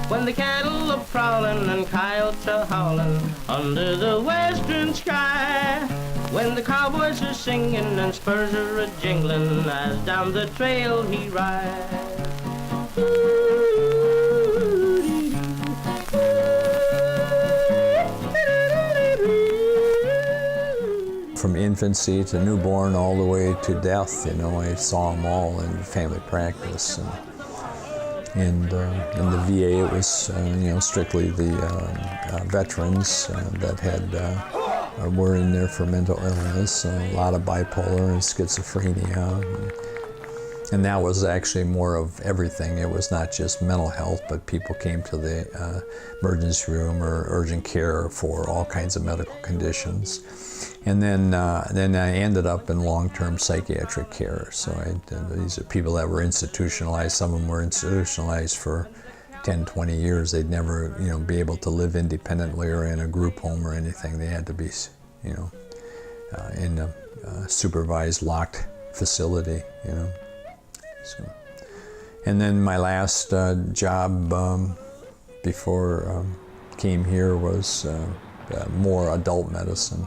When the cattle are prowling and coyotes are howling under the western sky, when the cowboys are singing and spurs are a-jingling as down the trail he rides. From infancy to newborn all the way to death, you know, I saw them all in family practice. And in the VA, it was, you know, strictly the veterans that had were in there for mental illness, a lot of bipolar and schizophrenia. And that was actually more of everything. It was not just mental health, but people came to the emergency room or urgent care for all kinds of medical conditions. And then I ended up in long-term psychiatric care. So these are people that were institutionalized. Some of them were institutionalized for 10, 20 years. They'd never, you know, be able to live independently or in a group home or anything. They had to be, you know, in a supervised, locked facility, you know. So, and then my last job before came here was more adult medicine.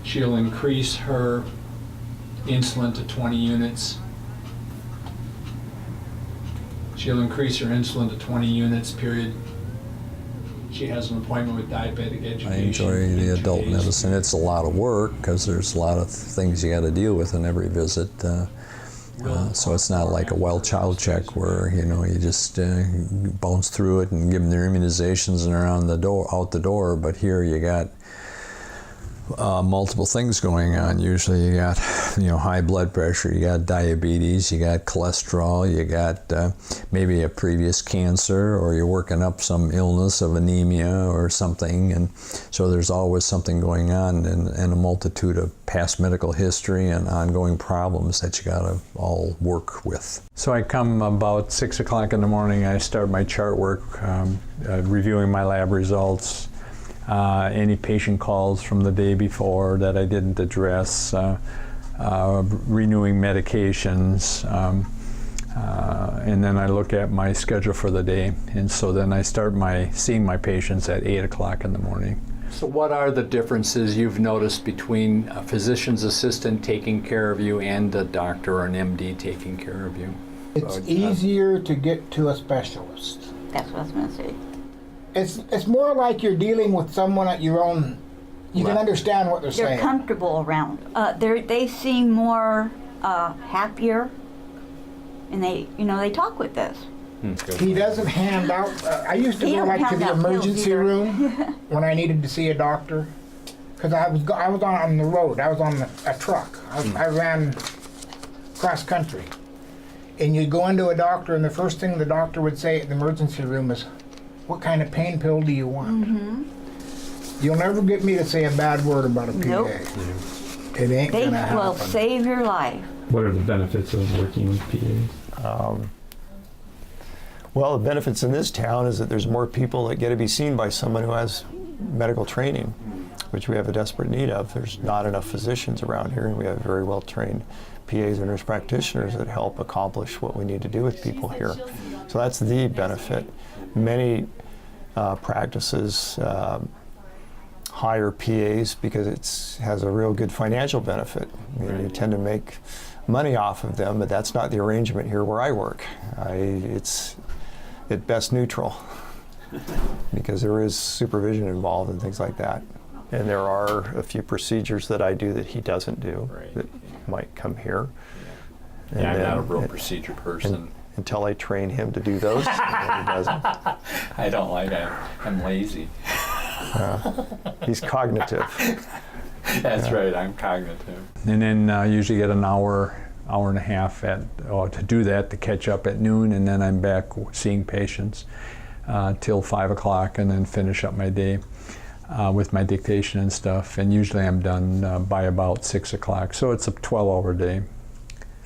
She'll increase her insulin to 20 units. She'll increase her insulin to 20 units, period. She has an appointment with diabetic education. I enjoy the adult medicine. It's a lot of work because there's a lot of things you got to deal with in every visit. So it's not like a well child check where, you know, you just bounce through it and give them their immunizations and they're out the door. But here you got multiple things going on. Usually you got, you know, high blood pressure, you got diabetes, you got cholesterol, you got maybe a previous cancer, or you're working up some illness of anemia or something. And so there's always something going on, and a multitude of past medical history and ongoing problems that you gotta all work with. So I come about 6 o'clock in the morning. I start my chart work, reviewing my lab results, any patient calls from the day before that I didn't address, renewing medications, and then I look at my schedule for the day. And so then I start seeing my patients at 8 o'clock in the morning. So what are the differences you've noticed between a physician's assistant taking care of you and a doctor or an MD taking care of you? It's easier to get to a specialist. That's what I was going to say. It's more like you're dealing with someone at your own. You can understand what they're saying. They're comfortable around. They seem more happier, and they talk with us. He doesn't hand out. I used to go like to the emergency room when I needed to see a doctor, because I was on the road. I was on a truck. I ran cross country, and you go into a doctor, and the first thing the doctor would say at the emergency room is, "What kind of pain pill do you want?" Mm-hmm. You'll never get me to say a bad word about a PA. Nope. It ain't gonna happen. They will save your life. What are the benefits of working with PAs? Well, the benefits in this town is that there's more people that get to be seen by someone who has medical training, which we have a desperate need of. There's not enough physicians around here, and we have very well-trained PAs and nurse practitioners that help accomplish what we need to do with people here. So that's the benefit. Many practices hire PAs because it has a real good financial benefit. I mean, you tend to make money off of them, but that's not the arrangement here where I work. It's at best neutral because there is supervision involved and things like that. And there are a few procedures that I do that he doesn't do that might come here. Yeah, I'm not a real procedure person. until I train him to do those. And he doesn't. I don't like it. I'm lazy. He's cognitive. That's right, I'm cognitive. And then usually get an hour and a half to do that, to catch up at noon, and then I'm back seeing patients till 5 o'clock, and then finish up my day with my dictation and stuff. And usually I'm done by about 6 o'clock, so it's a 12-hour day.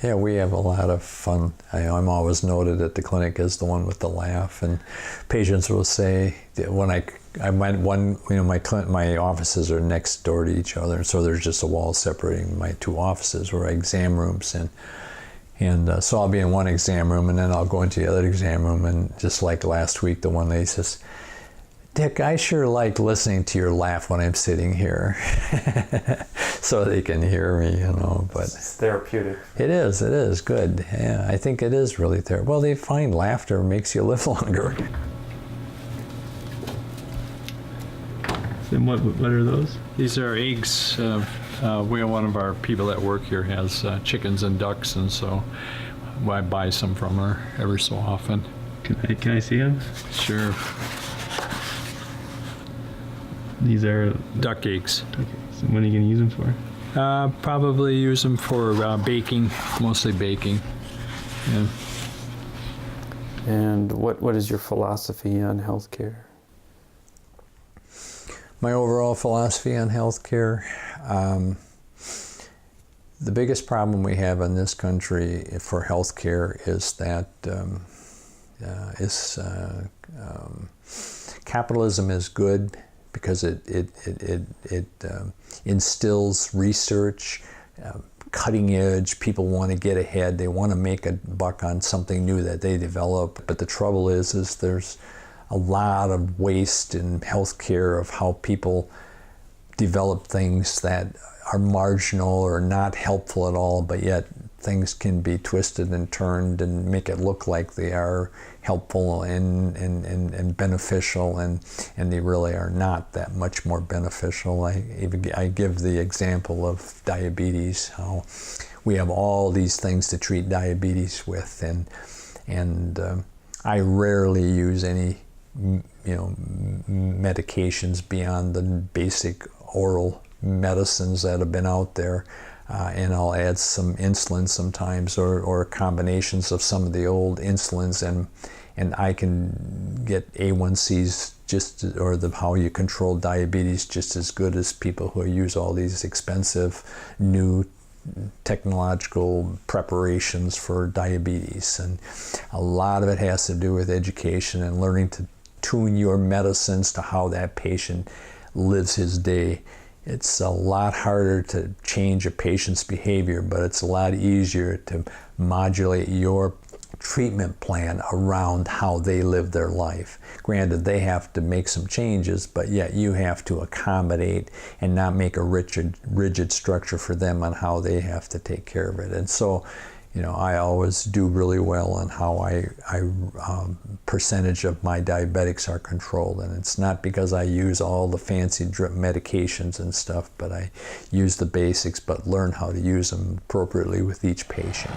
Yeah, we have a lot of fun. I'm always noted at the clinic as the one with the laugh, and patients will say that when I went my offices are next door to each other, so there's just a wall separating my two offices, or exam rooms, and so I'll be in one exam room, and then I'll go into the other exam room, and just like last week, the one lady says, "Dick, I sure like listening to your laugh when I'm sitting here," so they can hear me, but It's therapeutic. it is good. Yeah, I think it is really therapeutic. Well, they find laughter makes you live longer. And what are those? These are eggs. One of our people that work here has chickens and ducks, and so I buy some from her every so often. Can I see them? Sure. These are Duck eggs. okay. So when are you gonna use them for? Probably use them for baking, mostly baking. Yeah. And what is your philosophy on healthcare? My overall philosophy on healthcare, the biggest problem we have in this country for healthcare is that capitalism is good because it instills research, cutting edge. People want to get ahead. They want to make a buck on something new that they develop. But the trouble is there's a lot of waste in healthcare of how people develop things that are marginal or not helpful at all, but yet things can be twisted and turned and make it look like they are helpful and beneficial, and they really are not that much more beneficial. I give the example of diabetes, how we have all these things to treat diabetes with, and I rarely use any medications beyond the basic oral medicines that have been out there, and I'll add some insulin sometimes, or combinations of some of the old insulins, and I can get A1Cs or how you control diabetes just as good as people who use all these expensive new technological preparations for diabetes. And a lot of it has to do with education and learning to tune your medicines to how that patient lives his day. It's a lot harder to change a patient's behavior, but it's a lot easier to modulate your treatment plan around how they live their life. Granted, they have to make some changes, but yet you have to accommodate and not make a rigid structure for them on how they have to take care of it. And so, I always do really well on how I percentage of my diabetics are controlled, and it's not because I use all the fancy drip medications and stuff, but I use the basics, but learn how to use them appropriately with each patient.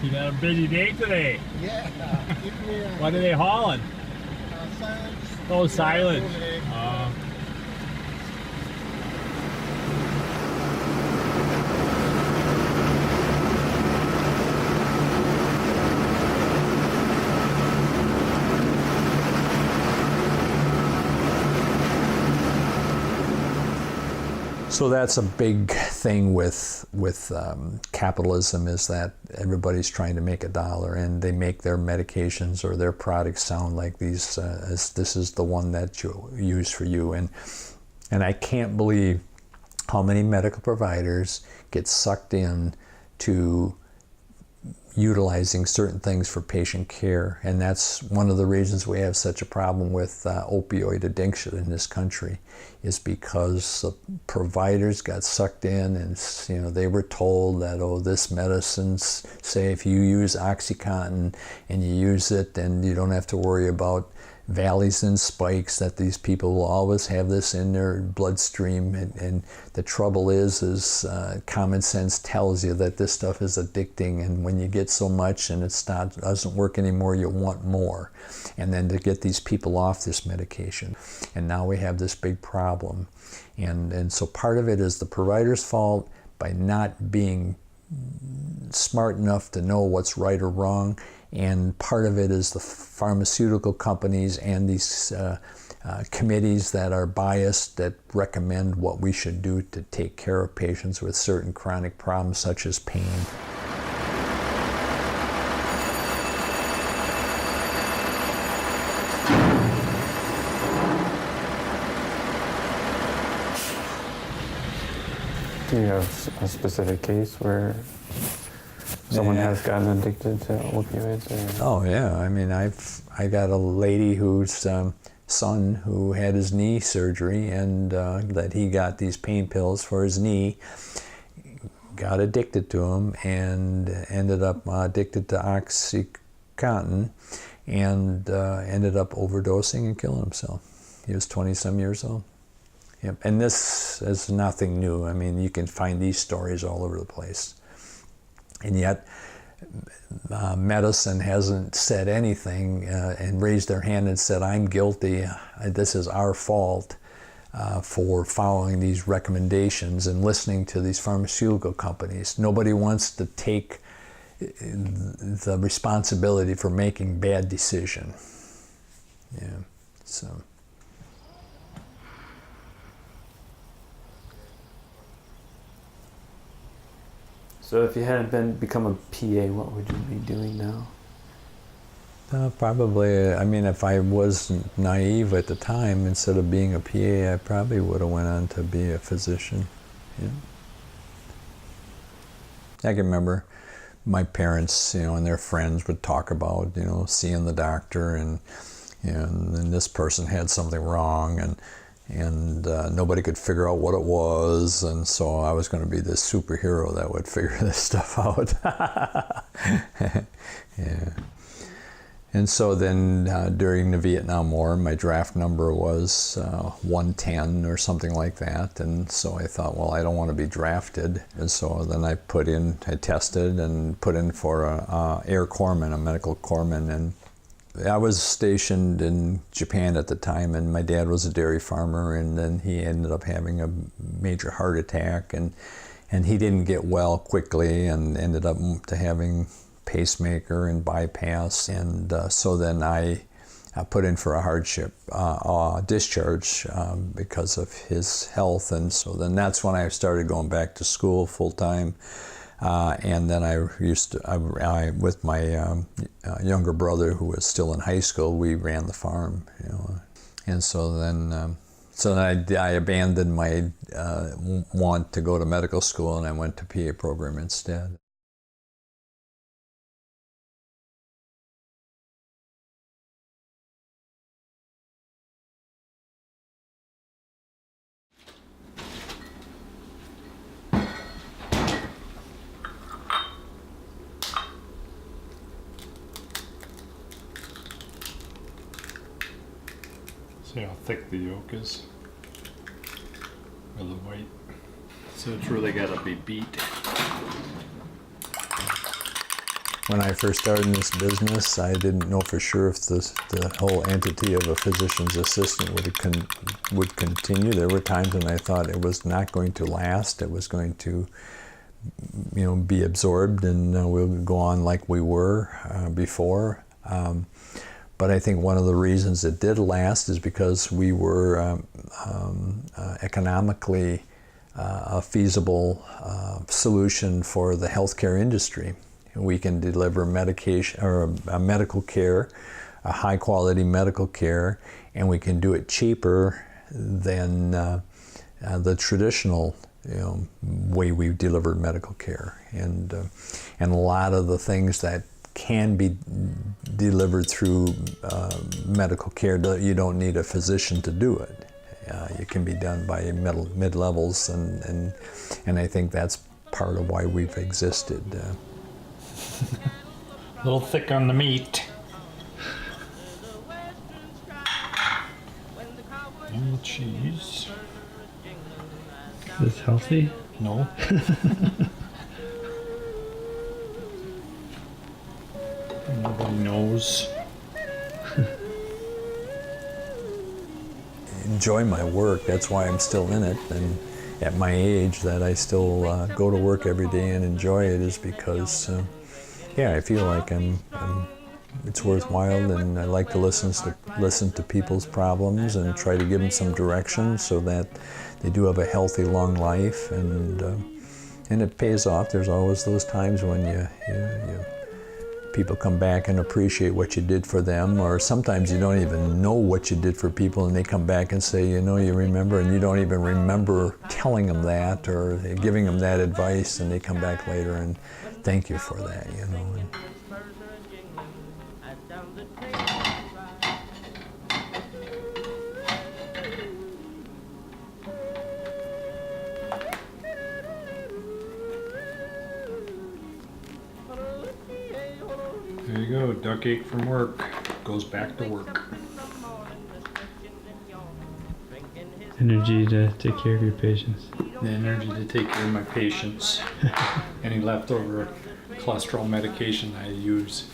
You got a busy day today. Yeah. What are they hauling? Silence. Oh, silage. So that's a big thing with capitalism, is that everybody's trying to make a dollar, and they make their medications or their products sound like these. This is the one that you use for you, and I can't believe how many medical providers get sucked in to utilizing certain things for patient care, and that's one of the reasons we have such a problem with opioid addiction in this country, is because the providers got sucked in, and they were told that, this medicine's, say if you use OxyContin and you use it, then you don't have to worry about valleys and spikes, that these people will always have this in their bloodstream. And the trouble is common sense tells you that this stuff is addicting, and when you get so much and doesn't work anymore, you want more. And then to get these people off this medication. And now we have this big problem. And so part of it is the provider's fault by not being smart enough to know what's right or wrong, and part of it is the pharmaceutical companies and these committees that are biased, that recommend what we should do to take care of patients with certain chronic problems such as pain. Do you have a specific case where someone has gotten addicted to opioids? Or? Oh yeah, I mean, I got a lady whose son who had his knee surgery, and that he got these pain pills for his knee, got addicted to them, and ended up addicted to OxyContin, and ended up overdosing and killing himself. He was 20-some years old. Yep. And this is nothing new. I mean, you can find these stories all over the place. And yet, medicine hasn't said anything and raised their hand and said, I'm guilty, this is our fault for following these recommendations and listening to these pharmaceutical companies. Nobody wants to take the responsibility for making bad decisions. Yeah, so. So if you hadn't become a PA, what would you be doing now? Probably, I mean, if I was naive at the time, instead of being a PA, I probably would have went on to be a physician. Yeah. I can remember my parents, and their friends would talk about, seeing the doctor, and then this person had something wrong, and nobody could figure out what it was, and so I was going to be this superhero that would figure this stuff out. Yeah. And so then during the Vietnam War, my draft number was 110 or something like that, and so I thought, well, I don't want to be drafted, and so then I tested and put in for a air corpsman, a medical corpsman, and I was stationed in Japan at the time, and my dad was a dairy farmer, and then he ended up having a major heart attack, and he didn't get well quickly, and ended up to having pacemaker and bypass, and so then I put in for a hardship discharge because of his health, and so then that's when I started going back to school full time. And then I with my younger brother, who was still in high school, we ran the farm, And so then, I abandoned my want to go to medical school, and I went to PA program instead. See how thick the yolk is, or the white. So it's really got to be beat. When I first started in this business, I didn't know for sure if the whole entity of a physician's assistant would continue. There were times when I thought it was not going to last. It was going to, be absorbed, and we'll go on like we were before. But I think one of the reasons it did last is because we were economically a feasible solution for the healthcare industry. We can deliver medication or medical care, a high quality medical care, and we can do it cheaper than the traditional way we delivered medical care. And a lot of the things that can be delivered through medical care, you don't need a physician to do it. It can be done by mid-levels, and I think that's part of why we've existed. A little thick on the meat. cheese. Is this healthy? No. Nobody knows. Enjoy my work. That's why I'm still in it. And at my age, that I still go to work every day and enjoy it is because, yeah, I feel like it's worthwhile, and I like to listen to people's problems and try to give them some direction so that they do have a healthy, long life, and it pays off. There's always those times when people come back and appreciate what you did for them, or sometimes you don't even know what you did for people and they come back and say, you know, you remember, and you don't even remember telling them that or giving them that advice, and they come back later and thank you for that, you know. There you go. Duck ache from work goes back to work. Energy to take care of your patients. The energy to take care of my patients. Any leftover cholesterol medication I use.